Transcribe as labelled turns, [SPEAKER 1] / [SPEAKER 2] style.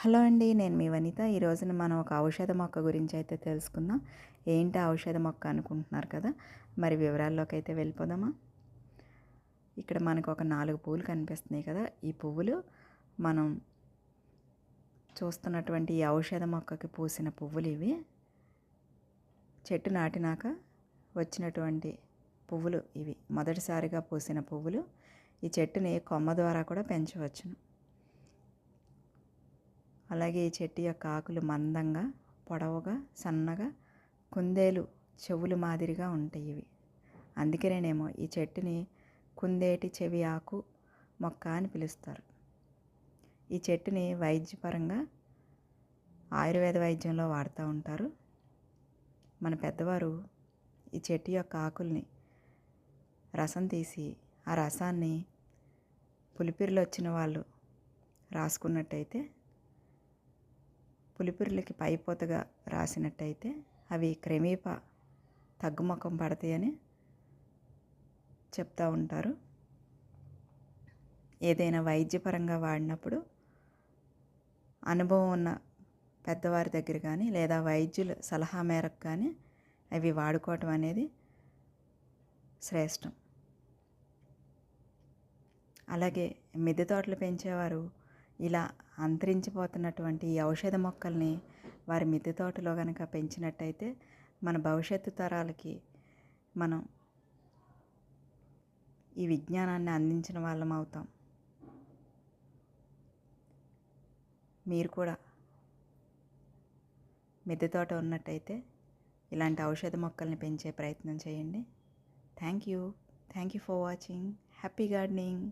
[SPEAKER 1] Hello అండి. నేను మీ వనిత. ఈ రోజున మనం ఒక ఔషధ మొక్క గురించి అయితే తెలుసుకుందాం. ఏంటి ఆ ఔషధ మొక్క అనుకుంటున్నారు కదా! మరి వివరాల్లోకి అయితే వెళ్ళిపోదామా? ఇక్కడ మనకు ఒక 4 పువ్వులు కనిపిస్తున్నాయి కదా! ఈ పువ్వులు మనం చూస్తున్నటువంటి ఈ ఔషధ మొక్కకి పూసిన పువ్వులు ఇవి. చెట్టు నాటినాక వచ్చినటువంటి పువ్వులు ఇవి. మొదటిసారిగా పూసిన పువ్వులు. ఈ చెట్టుని కొమ్మ ద్వారా కూడా పెంచవచ్చును. అలాగే ఈ చెట్టు యొక్క ఆకులు మందంగా, పొడవుగా, సన్నగా, కుందేలు చెవులు మాదిరిగా ఉంటాయి ఇవి. అందుకనేనేమో ఈ చెట్టుని కుందేటి చెవి ఆకు మొక్క అని పిలుస్తారు. ఈ చెట్టుని వైద్యపరంగా ఆయుర్వేద వైద్యంలో వాడుతూ ఉంటారు. మన పెద్దవారు ఈ చెట్టు యొక్క ఆకుల్ని రసం తీసి ఆ రసాన్ని పులిపిరిలు వచ్చిన వాళ్ళు రాసుకున్నట్టయితే, పులిపిరులకి పైపోతగా రాసినట్టయితే అవి క్రమేపా తగ్గుముఖం పడతాయని చెప్తూ ఉంటారు. ఏదైనా వైద్యపరంగా వాడినప్పుడు అనుభవం ఉన్న పెద్దవారి దగ్గర కానీ లేదా వైద్యుల సలహా మేరకు కానీ అవి వాడుకోవటం అనేది శ్రేష్టం. అలాగే మిద్దె తోటలు పెంచేవారు ఇలా అంతరించిపోతున్నటువంటి ఈ ఔషధ మొక్కల్ని వారి మిద్దె తోటలో కనుక పెంచినట్టయితే మన భవిష్యత్తు తరాలకి మనం ఈ విజ్ఞానాన్ని అందించిన వాళ్ళం అవుతాం. మీరు కూడా మిద్దె తోట ఉన్నట్టయితే ఇలాంటి ఔషధ మొక్కల్ని పెంచే ప్రయత్నం చేయండి. Thank you for watching. Happy gardening.